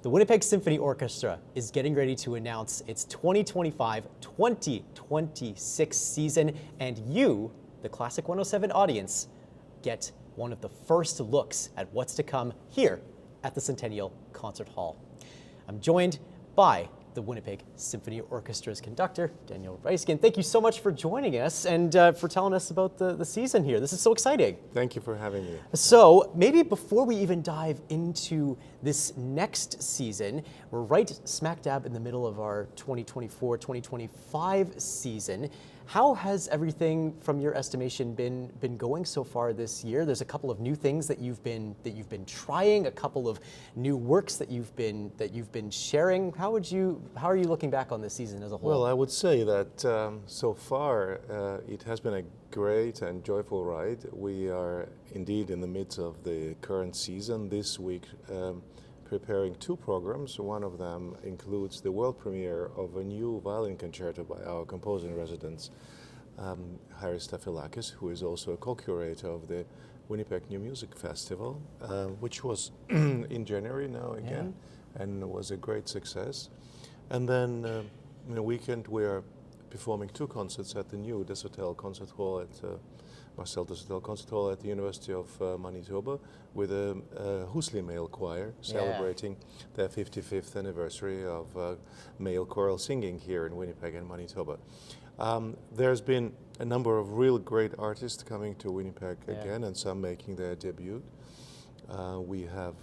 The Winnipeg Symphony Orchestra is getting ready to announce its 2025-2026 season, and you, the Classic 107 audience, get one of the first looks at what's to come here at the Centennial Concert Hall. I'm joined by the Winnipeg Symphony Orchestra's conductor, Daniel Raiskin. Thank you so much for joining us and for telling us about the season here. This is so exciting. Thank you for having me. So maybe before we even dive into this next season, we're right smack dab in the middle of our 2024-2025 season. How has everything, from your estimation, been going so far this year? There's a couple of new things that you've been trying, a couple of new works that you've been sharing. How are you looking back on this season as a whole? Well, I would say that so far it has been a great and joyful ride. We are indeed in the midst of the current season. This week, preparing two programs. One of them includes the world premiere of a new violin concerto by our composer in residence, Haris Stafilakis, who is also a co-curator of the Winnipeg New Music Festival, which was in January now again, and was a great success. And then in a weekend we are performing two concerts at the new Centennial Concert Hall at Centennial Concert Hall at the University of Manitoba with a Husli male choir celebrating their 55th anniversary of male choral singing here in Winnipeg and Manitoba. There's been a number of real great artists coming to Winnipeg again, and some making their debut. We have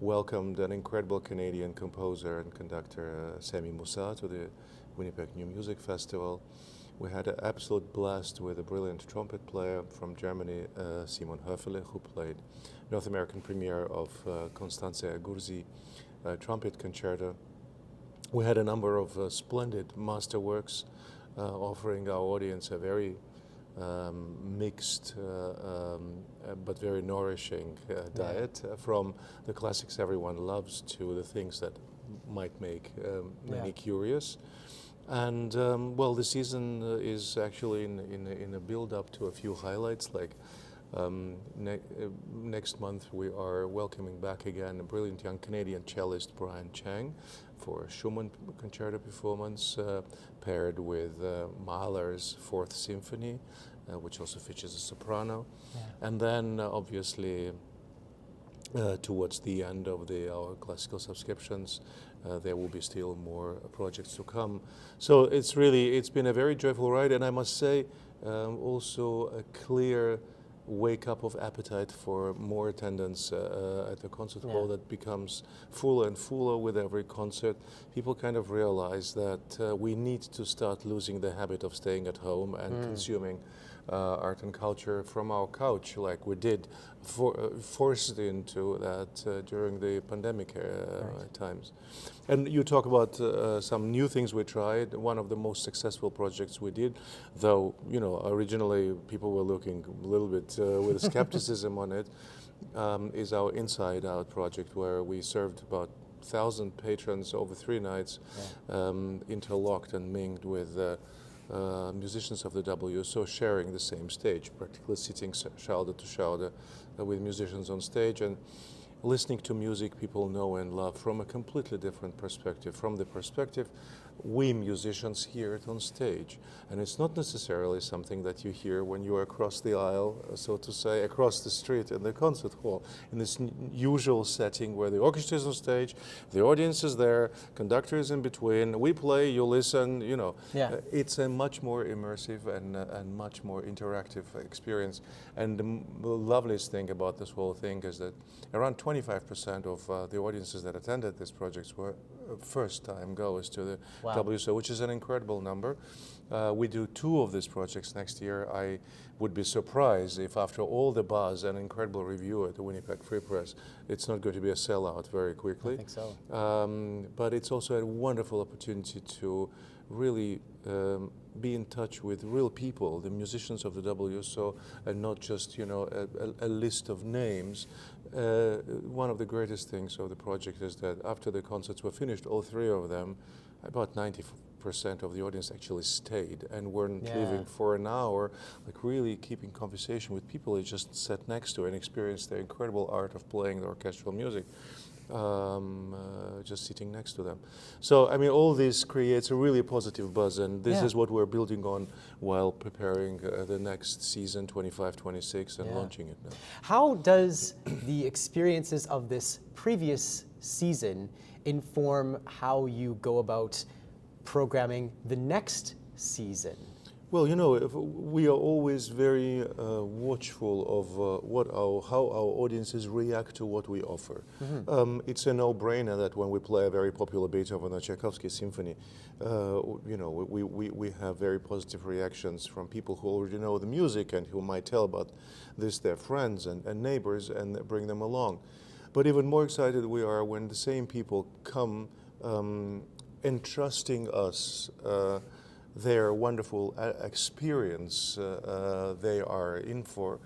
welcomed an incredible Canadian composer and conductor, Sami Moussa, to the Winnipeg New Music Festival. We had an absolute blast with a brilliant trumpet player from Germany, Simon Höfele, who played North American premiere of Constanze Gurzi trumpet concerto. We had a number of splendid masterworks offering our audience a very mixed but very nourishing diet, from the classics everyone loves to the things that might make many curious. And well, the season is actually in a build-up to a few highlights. Like next month, we are welcoming back again a brilliant young Canadian cellist, Brian Chang, for a Schumann concerto performance paired with Mahler's Fourth Symphony, which also features a soprano. And then obviously towards the end of our classical subscriptions, there will be still more projects to come. So it's been a very joyful ride, and I must say also a clear wake up of appetite for more attendance at the concert hall that becomes fuller and fuller with every concert. People kind of realize that we need to start losing the habit of staying at home and consuming art and culture from our couch, like we did, forced into that during the pandemic times. And you talk about some new things we tried. One of the most successful projects we did, though, you know, originally people were looking a little bit with skepticism on it, is our Inside Out project, where we served about 1,000 patrons over 3 nights, interlocked and minged with musicians of the WSO, sharing the same stage, practically sitting shoulder to shoulder with musicians on stage and listening to music people know and love from a completely different perspective, from the perspective we musicians hear it on stage. And it's not necessarily something that you hear when you are across the aisle, so to say, across the street in the concert hall, in this usual setting where the orchestra is on stage, the audience is there, conductor is in between, we play, you listen, you know. It's a much more immersive and much more interactive experience. And the loveliest thing about this whole thing is that around 25% of the audiences that attended these projects were first-time goers to the WSO, which is an incredible number. We do 2 of these projects next year. I would be surprised if after all the buzz and incredible review at the Winnipeg Free Press, it's not going to be a sellout very quickly. I think so. But it's also a wonderful opportunity to really be in touch with real people, the musicians of the WSO, and not just, you know, a list of names one of the greatest things of the project is that after the concerts were finished, all three of them, about 90% of the audience actually stayed and weren't leaving for an hour, like really keeping conversation with people they just sat next to and experienced the incredible art of playing the orchestral music. Just sitting next to them. So, I mean, all this creates a really positive buzz, and this is what we're building on while preparing the next season, 25-26, and launching it now. How does the experiences of this previous season inform how you go about programming the next season? Well, you know, we are always very watchful of how our audiences react to what we offer. It's a no-brainer that when we play a very popular Beethoven or Tchaikovsky symphony, you know, we have very positive reactions from people who already know the music and who might tell about this their friends and neighbors and bring them along. But even more excited we are when the same people come entrusting us their wonderful experience they are in for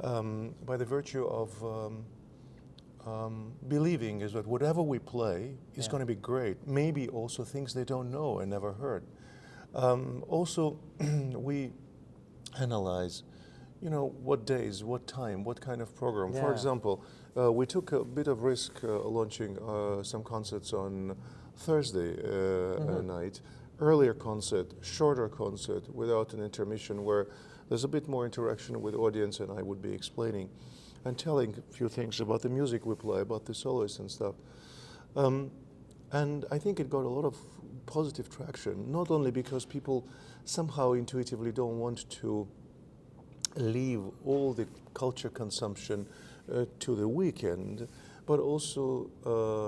by the virtue of believing is that whatever we play is going to be great. Maybe also things they don't know and never heard. Also, we analyze, you know, what days, what time, what kind of program. For example, we took a bit of risk launching some concerts on Thursday night. Earlier concert, shorter concert, without an intermission, where there's a bit more interaction with the audience, and I would be explaining and telling a few things about the music we play, about the soloists and stuff. And I think it got a lot of positive traction, not only because people somehow intuitively don't want to leave all the culture consumption to the weekend, but also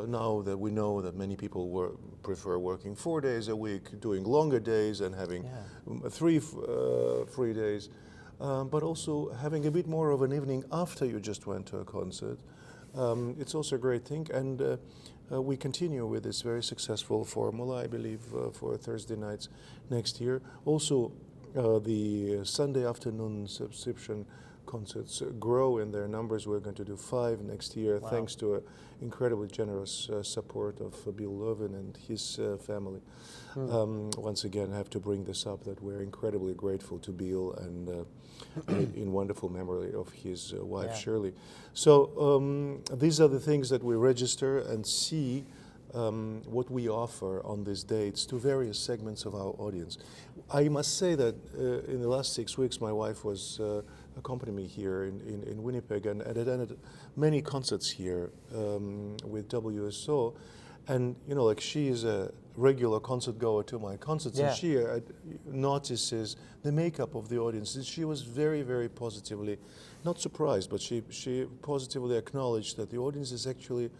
now that we know that many people prefer working 4 days a week, doing longer days and having 3 free days, but also having a bit more of an evening after you just went to a concert. It's also a great thing, and we continue with this very successful formula, I believe, for Thursday nights next year. Also, the Sunday afternoon subscription concerts grow in their numbers. We're going to do 5 next year, thanks to an incredibly generous support of Bill Levin and his family. Once again, I have to bring this up, that we're incredibly grateful to Bill and in wonderful memory of his wife, Shirley. So these are the things that we register and see what we offer on these dates to various segments of our audience. I must say that in the last 6 weeks, my wife was accompanying me here in Winnipeg and attended many concerts here with WSO. And, you know, like, she is a regular concert goer to my concerts, and she notices the makeup of the audience. And she was very, very positively, not surprised, but she positively acknowledged that the audience is actually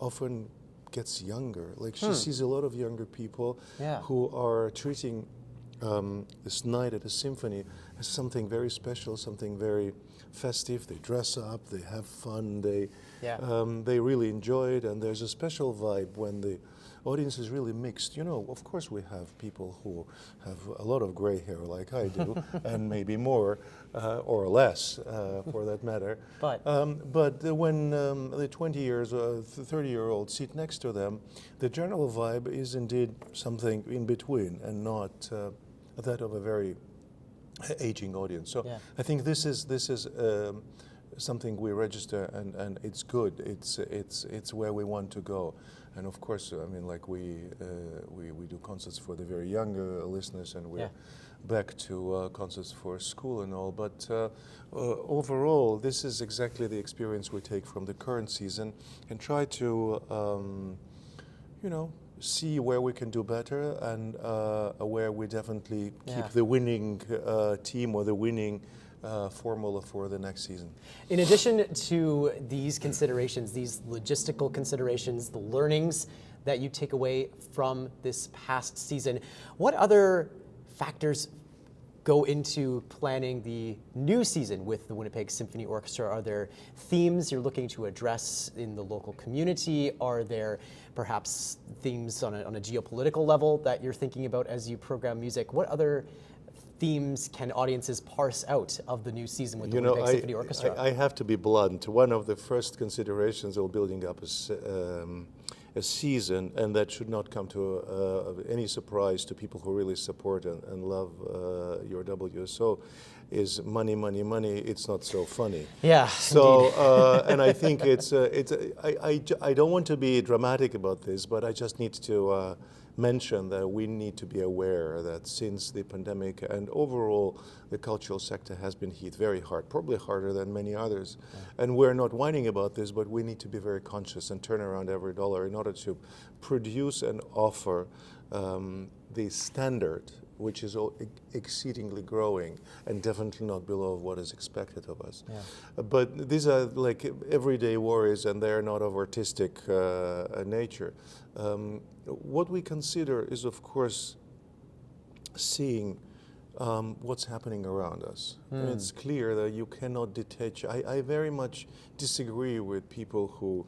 often gets younger. Like, she sees a lot of younger people who are treating this night at the symphony as something very special, something very festive. They dress up, they have fun, they really enjoy it, and there's a special vibe when the audience is really mixed. You know, of course we have people who have a lot of gray hair like I do, and maybe more or less for that matter. But when the 20 years or 30-year-olds sit next to them, the general vibe is indeed something in between and not that of a very aging audience. So I think this is something we register, and it's good. It's where we want to go. And of course, I mean, like, we do concerts for the very younger listeners, and we're back to concerts for school and all. But overall, this is exactly the experience we take from the current season and try to, you know, see where we can do better and where we definitely keep the winning team or the winning formula for the next season. In addition to these considerations, these logistical considerations, the learnings that you take away from this past season, what other factors go into planning the new season with the Winnipeg Symphony Orchestra? Are there themes you're looking to address in the local community? Are there perhaps themes on a geopolitical level that you're thinking about as you program music? What other themes can audiences parse out of the new season with the You know, Winnipeg Symphony Orchestra? I have to be blunt. One of the first considerations of building up a season, and that should not come to any surprise to people who really support and love your WSO, is money, money, money. It's not so funny. Yeah. So, and I think I don't want to be dramatic about this, but I just need to mention that we need to be aware that since the pandemic and overall the cultural sector has been hit very hard, probably harder than many others. Yeah. And we're not whining about this, but we need to be very conscious and turn around every dollar in order to produce and offer the standard, which is exceedingly growing and definitely not below what is expected of us. Yeah. But these are like everyday worries, and they're not of artistic nature. What we consider is, of course, seeing what's happening around us. And it's clear that you cannot detach. I very much disagree with people who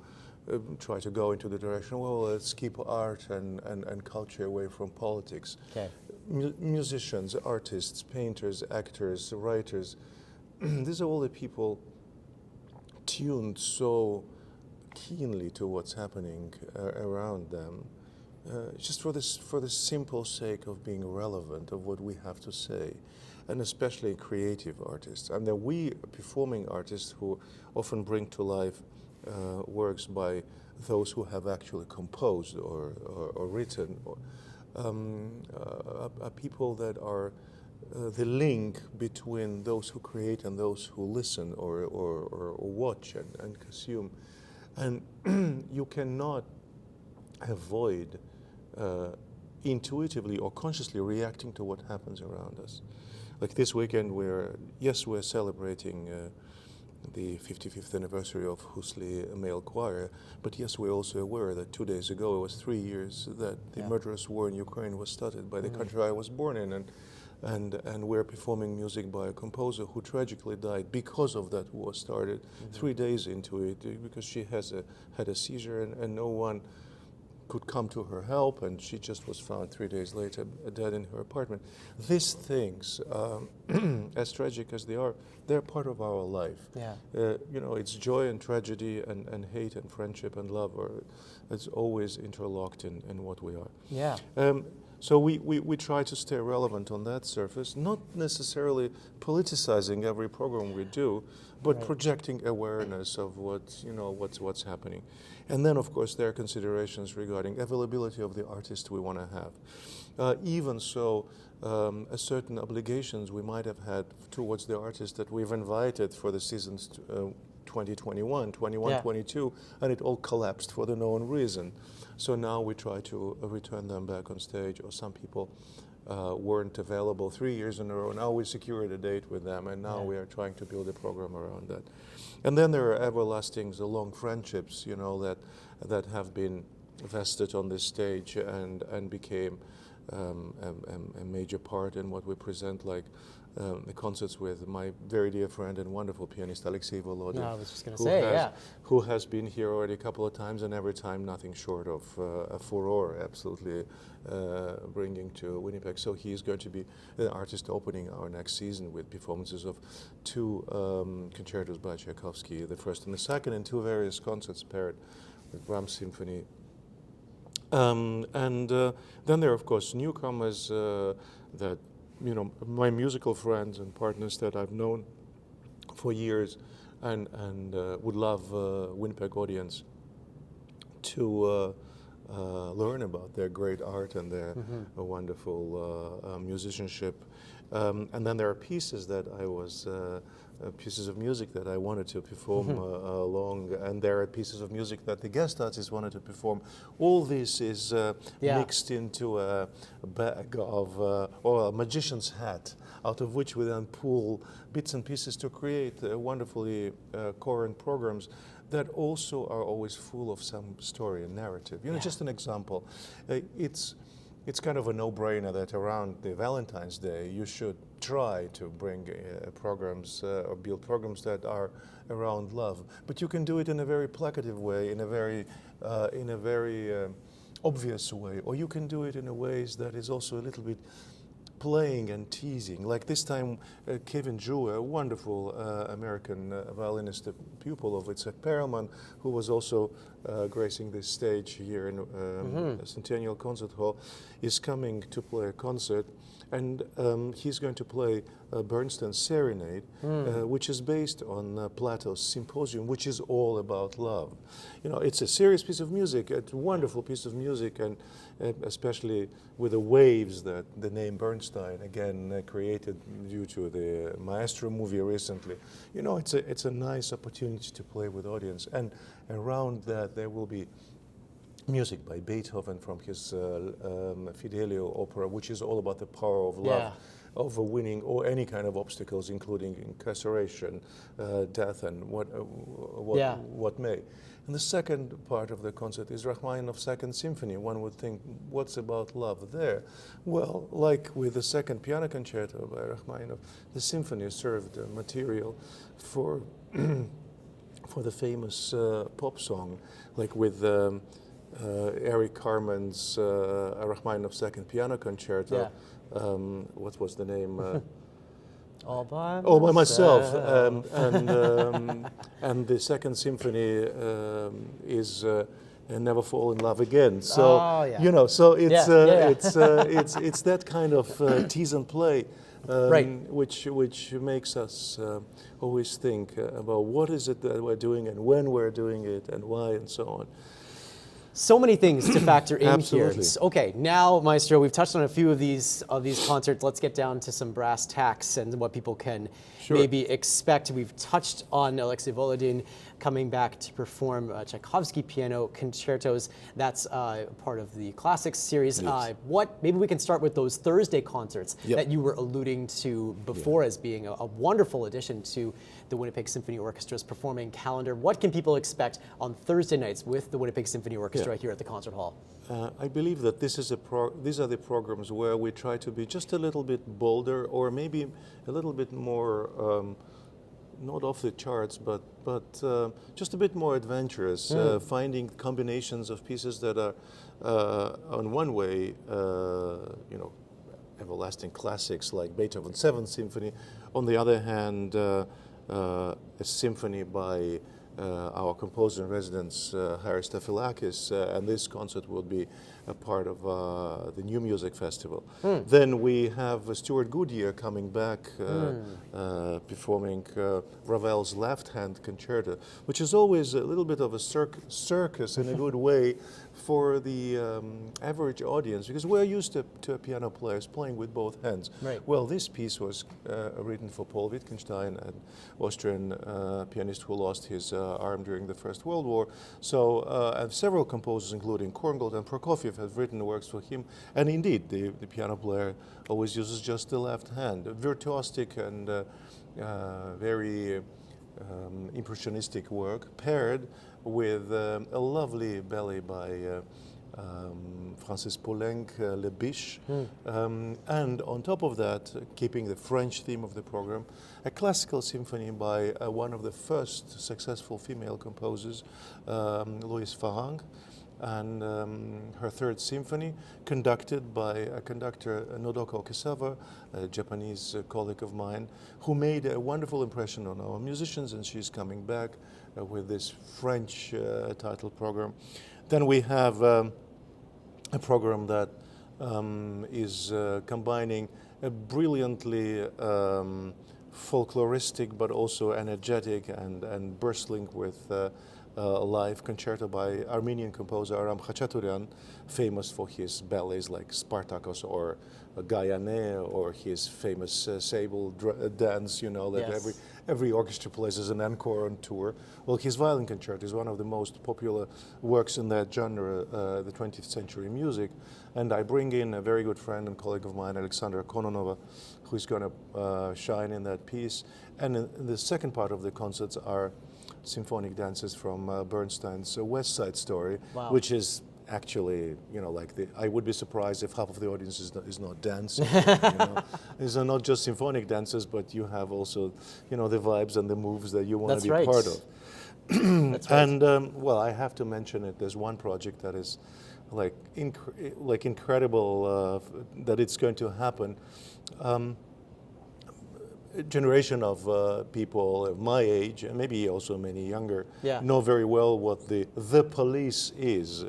try to go into the direction, well, let's keep art and culture away from politics. Okay. Musicians, artists, painters, actors, writers, these are all the people tuned so keenly to what's happening around them, just for the simple sake of being relevant of what we have to say, and especially creative artists. And then we performing artists who often bring to life works by those who have actually composed or written, are people that are the link between those who create and those who listen or watch and consume. And you cannot avoid intuitively or consciously reacting to what happens around us. Like this weekend, we're celebrating the 55th anniversary of Husli Male Choir, but yes, we're also aware that 2 days ago it was 3 years that the murderous war in Ukraine was started by the country I was born in, and we're performing music by a composer who tragically died because of that war started 3 days into it, because she had a seizure and no one could come to her help, and she just was found 3 days later dead in her apartment. These things, as tragic as they are, they're part of our life. Yeah. You know, it's joy and tragedy and hate and friendship and love, it's always interlocked in what we are. Yeah. So we try to stay relevant on that surface, not necessarily politicizing every program we do, but projecting awareness of what's happening. And then, of course, there are considerations regarding availability of the artist we want to have. Even so, certain obligations we might have had towards the artists that we've invited for the seasons 2021, 22, and it all collapsed for the known reason. So now we try to return them back on stage, or some people weren't available 3 years in a row. Now we secured a date with them, and now we are trying to build a program around that. And then there are everlasting, the long friendships, that have been vested on this stage and became a major part in what we present, like the concerts with my very dear friend and wonderful pianist Alexei Volodin. No, I was just going to say, who has been here already a couple of times, and every time nothing short of a furore, absolutely bringing to Winnipeg. So he is going to be the artist opening our next season with performances of 2 concertos by Tchaikovsky, the first and the second, and 2 various concerts paired with Brahms Symphony. And then there are, of course, newcomers that, my musical friends and partners that I've known for years and would love Winnipeg audience to learn about their great art and their wonderful musicianship. And then there are pieces that I was pieces of music that I wanted to perform along, and there are pieces of music that the guest artists wanted to perform. All this is mixed into a bag of, or a magician's hat, out of which we then pull bits and pieces to create wonderfully coherent programs that also are always full of some story and narrative. Just an example. It's kind of a no-brainer that around the Valentine's Day you should try to bring programs or build programs that are around love. But you can do it in a very placative way, in a very obvious way, or you can do it in a ways that is also a little bit playing and teasing. Like this time, Kevin Drew, a wonderful American violinist, a pupil of Itzhak Perelman, who was also gracing this stage here in Centennial Concert Hall, is coming to play a concert. And he's going to play Bernstein's Serenade, which is based on Plato's Symposium, which is all about love. You know, it's a serious piece of music, a wonderful piece of music, and especially with the waves that the name Bernstein, again, created due to the Maestro movie recently. You know, it's a nice opportunity to play with audience. And around that, there will be music by Beethoven from his Fidelio opera, which is all about the power of love, overwinning or any kind of obstacles, including incarceration, death, and what may. And the second part of the concert is Rachmaninoff's Second Symphony. One would think, what's about love there? Well, like with the Second Piano Concerto by Rachmaninoff, the symphony served material for for the famous pop song, like with Eric Carmen's Rachmaninoff's Second Piano Concerto. What was the name? All by myself. And the Second Symphony is Never Fall in Love Again. So you know, so it's it's that kind of tease and play. Which makes us always think about what is it that we're doing and when we're doing it and why and so on. So many things to factor in here. Absolutely. Okay, now, Maestro, we've touched on a few of these concerts. Let's get down to some brass tacks and what people can maybe expect. We've touched on Alexei Volodin coming back to perform Tchaikovsky piano concertos. That's part of the classics series. Yes. Maybe we can start with those Thursday concerts that you were alluding to before as being a wonderful addition to the Winnipeg Symphony Orchestra's performing calendar. What can people expect on Thursday nights with the Winnipeg Symphony Orchestra here at the Concert Hall? I believe that these are the programs where we try to be just a little bit bolder, or maybe a little bit more not off the charts, but just a bit more adventurous, finding combinations of pieces that are on one way, you know, everlasting classics like Beethoven's Seventh Symphony. On the other hand, a symphony by our composer in residence, Haris Stafilakis, and this concert will be a part of the New Music Festival. Then we have Stuart Goodyear coming back, performing Ravel's Left Hand Concerto, which is always a little bit of a circus in a good way for the average audience, because we're used to piano players playing with both hands. Well, this piece was written for Paul Wittgenstein, an Austrian pianist who lost his arm during the First World War. So, and several composers, including Korngold and Prokofiev, have written works for him. And indeed, the piano player always uses just the left hand. Virtuosic and very impressionistic work, paired with a lovely ballet by Francis Poulenc, Le Biche, and on top of that, keeping the French theme of the program, a classical symphony by one of the first successful female composers, Louise Farang, and her third symphony, conducted by a conductor, Nodoko Okasawa, a Japanese colleague of mine, who made a wonderful impression on our musicians, and she's coming back with this French title program. Then we have a program that is combining a brilliantly folkloristic but also energetic and bristling with live concerto by Armenian composer Aram Khachaturian, famous for his ballets like Spartacus or Gayane, or his famous sable dance, you know, that every orchestra plays as an encore on tour. Well, his violin concerto is one of the most popular works in that genre, the 20th century music. And I bring in a very good friend and colleague of mine, Alexandra Kononova, who's going to shine in that piece. And in the second part of the concerts are symphonic dances from Bernstein's West Side Story, which is actually, you know, like I would be surprised if half of the audience is not dancing. You know? These are not just symphonic dances, but you have also, you know, the vibes and the moves that you want to be part of. And well, I have to mention it. There's one project that is incredible that it's going to happen. A generation of people of my age, and maybe also many younger, Yeah. know very well what the Police is.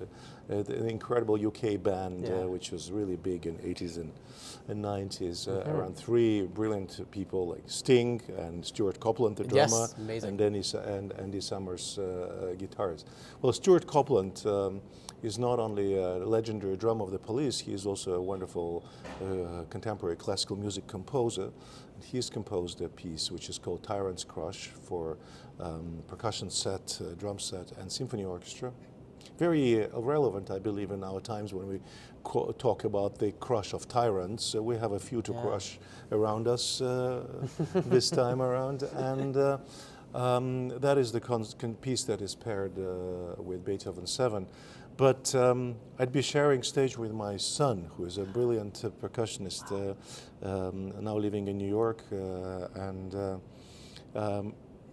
An incredible UK band, Yeah. which was really big in 80s and 90s. Around three brilliant people like Sting and Stuart Copeland, the drummer, Yes, amazing. and Andy Summers, guitarist. Well, Stuart Copeland is not only a legendary drummer of the Police, he is also a wonderful contemporary classical music composer. He's composed a piece which is called Tyrant's Crush for percussion set, drum set, and symphony orchestra. Very relevant, I believe, in our times when we talk about the crush of tyrants. We have a few to crush around us this time around, and that is the piece that is paired with Beethoven 7. But I'd be sharing stage with my son, who is a brilliant percussionist, now living in New York,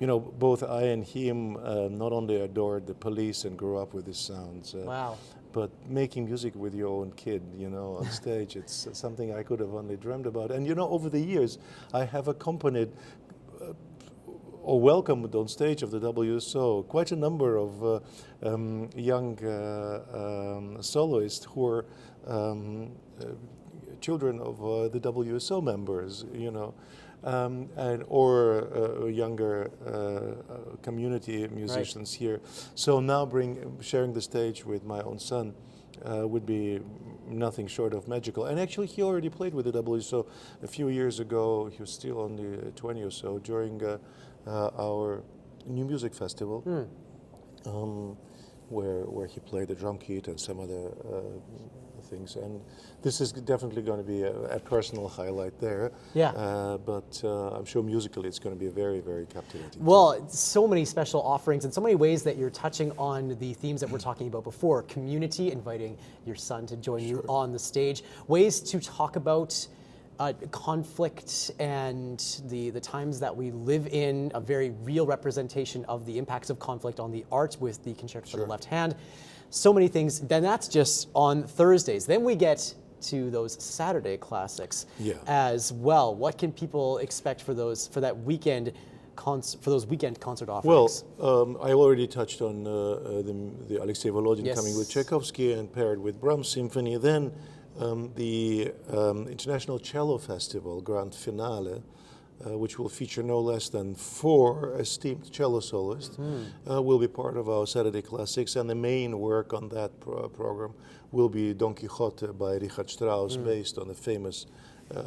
you know, both I and him not only adored the Police and grew up with his sounds, Wow. but making music with your own kid, you know, on stage, it's something I could have only dreamed about. And you know, over the years, I have accompanied or welcomed on stage of the WSO quite a number of young soloists who are children of the WSO members, you know. Or younger community musicians here. So now sharing the stage with my own son would be nothing short of magical. And actually, he already played with the WSO a few years ago. He was still only 20 or so during our New Music Festival, where he played the drum kit and some other things. And this is definitely going to be a personal highlight there. Yeah. But I'm sure musically it's going to be very, very captivating. Well, so many special offerings and so many ways that you're touching on the themes that we're talking about before. Community, inviting your son to join you on the stage. Ways to talk about conflict and the times that we live in, a very real representation of the impacts of conflict on the art with the Concerto for the Left Hand. So many things. Then that's just on Thursdays. Then we get to those Saturday classics as well. What can people expect for that weekend for those weekend concert offerings? Well, I already touched on the Alexei Volodin coming with Tchaikovsky and paired with Brahms Symphony. Then the International Cello Festival Grand Finale, which will feature no less than 4 esteemed cello soloists, will be part of our Saturday Classics. And the main work on that program will be Don Quixote by Richard Strauss, based on the famous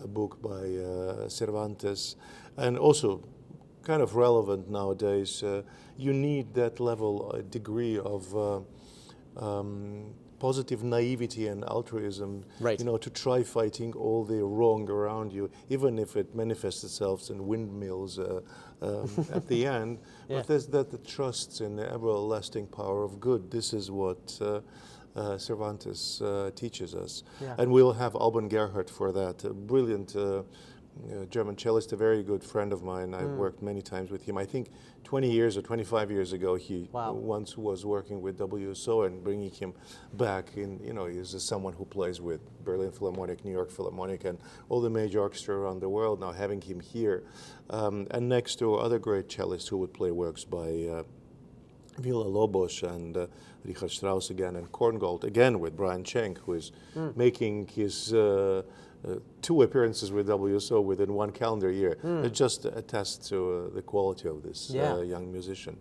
book by Cervantes. And also, kind of relevant nowadays, you need that level, degree of positive naivety and altruism, you know, to try fighting all the wrong around you, even if it manifests itself in windmills at the end. But there's that trust in the everlasting power of good. This is what Cervantes teaches us. And we'll have Alban Gerhardt for that, a brilliant German cellist, a very good friend of mine. I've worked many times with him. I think 20 years or 25 years ago, he once was working with WSO, and bringing him back in, you know, he's someone who plays with Berlin Philharmonic, New York Philharmonic, and all the major orchestra around the world. Now having him here, and next to other great cellists who would play works by Villa-Lobos and Richard Strauss again, and Korngold again with Brian Cheng, who is making his 2 appearances with WSO within 1 calendar year. It just attests to the quality of this young musician.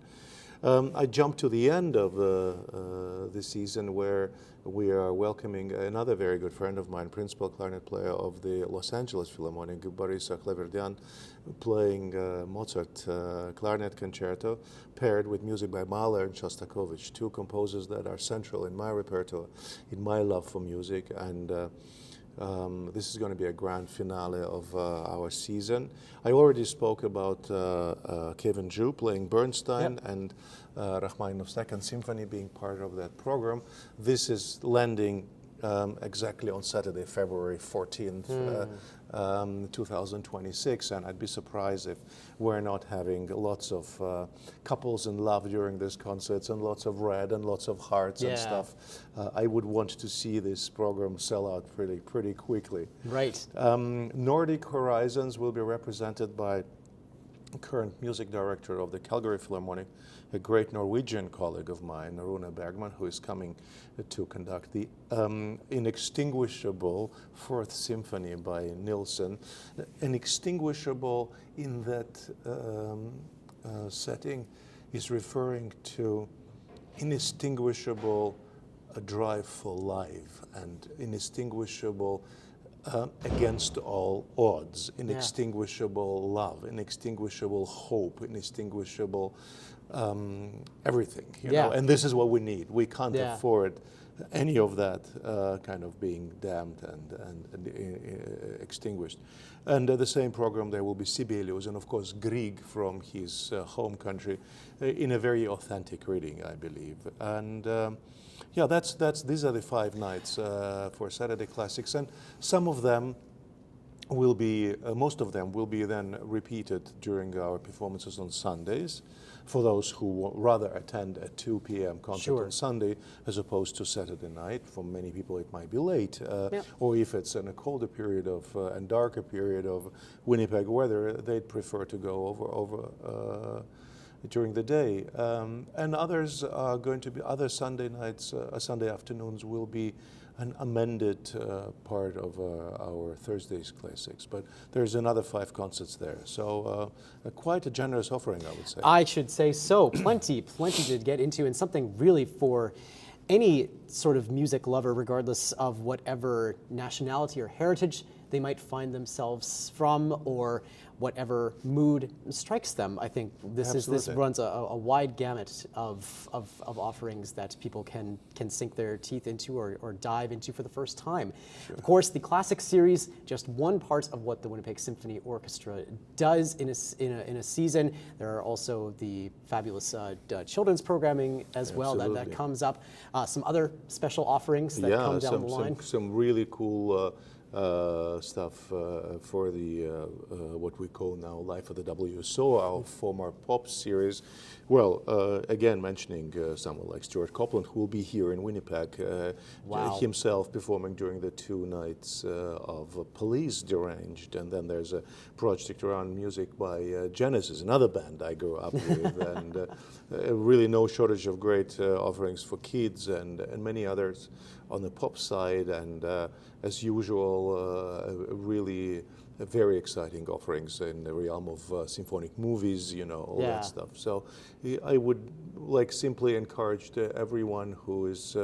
I jump to the end of the season, where we are welcoming another very good friend of mine, principal clarinet player of the Los Angeles Philharmonic, Boris Akhleverdian, playing Mozart clarinet concerto, paired with music by Mahler and Shostakovich, 2 composers that are central in my repertoire, in my love for music. And this is going to be a grand finale of our season. I already spoke about Kevin Zhu playing Bernstein and Rachmaninoff's Second Symphony being part of that program. This is lending exactly on Saturday, February 14th, 2026, and I'd be surprised if we're not having lots of couples in love during these concerts, and lots of red and lots of hearts and stuff. I would want to see this program sell out pretty quickly. Right. Nordic Horizons will be represented by current music director of the Calgary Philharmonic, a great Norwegian colleague of mine, Rune Bergman, who is coming to conduct the inextinguishable Fourth Symphony by Nilsson. Inextinguishable in that setting is referring to inextinguishable drive for life and inextinguishable against all odds, inextinguishable love, inextinguishable hope, inextinguishable everything. You know? And this is what we need. We can't afford any of that kind of being damned and extinguished. And the same program there will be Sibelius and of course Grieg from his home country in a very authentic reading, I believe. And yeah, these are the 5 nights for Saturday Classics, and some of them will be, most of them will be then repeated during our performances on Sundays, for those who rather attend a 2 p.m. concert on Sunday as opposed to Saturday night. For many people it might be late, or if it's in a colder period of and darker period of Winnipeg weather, they'd prefer to go over during the day. And others are going to be, other Sunday nights, Sunday afternoons will be an amended part of our Thursday's Classics. But there's another 5 concerts there. So quite a generous offering, I would say. I should say so. Plenty to get into, and something really for any sort of music lover, regardless of whatever nationality or heritage they might find themselves from, or whatever mood strikes them. I think this runs a wide gamut of offerings that people can sink their teeth into or dive into for the first time. Of course, the Classic Series, just one part of what the Winnipeg Symphony Orchestra does in a season. There are also the fabulous children's programming as well that comes up. Some other special offerings that come down the line. Some really cool stuff for the what we call now Life of the WSO, our former pop series. Well, again, mentioning someone like Stuart Copeland, who will be here in Winnipeg, himself performing during the 2 nights of Police Deranged. And then there's a project around music by Genesis, another band I grew up with, and really no shortage of great offerings for kids and many others on the pop side, and as usual, really very exciting offerings in the realm of symphonic movies, you know, all that stuff. So I would simply encourage everyone who is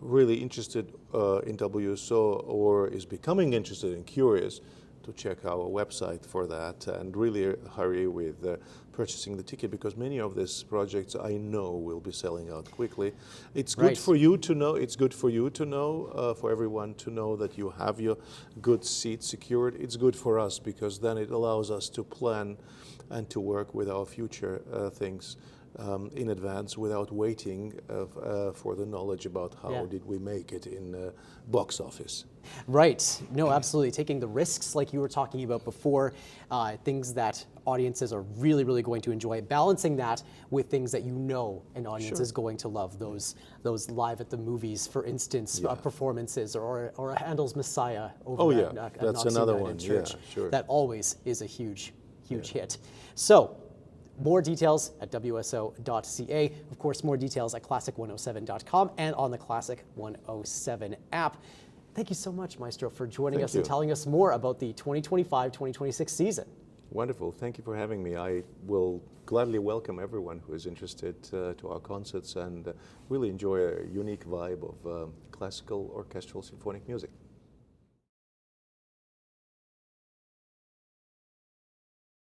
really interested in WSO or is becoming interested and curious to check our website for that, and really hurry with purchasing the ticket, because many of these projects I know will be selling out quickly. It's good for you to know, it's good for you to know, for everyone to know that you have your good seat secured. It's good for us, because then it allows us to plan and to work with our future things in advance without waiting for the knowledge about how did we make it in box office. Right. No, absolutely. Taking the risks like you were talking about before, things that audiences are really going to enjoy, balancing that with things that you know an audience is going to love, those live at the movies, for instance, performances, or a Handel's Messiah over at that's Knox another United one. Church. Sure. That always is a huge hit. So, more details at WSO.ca. Of course, more details at classic107.com and on the Classic 107 app. Thank you so much, Maestro, for joining us and telling us more about the 2025-2026 season. Wonderful. Thank you for having me. I will gladly welcome everyone who is interested to our concerts and really enjoy a unique vibe of classical orchestral symphonic music.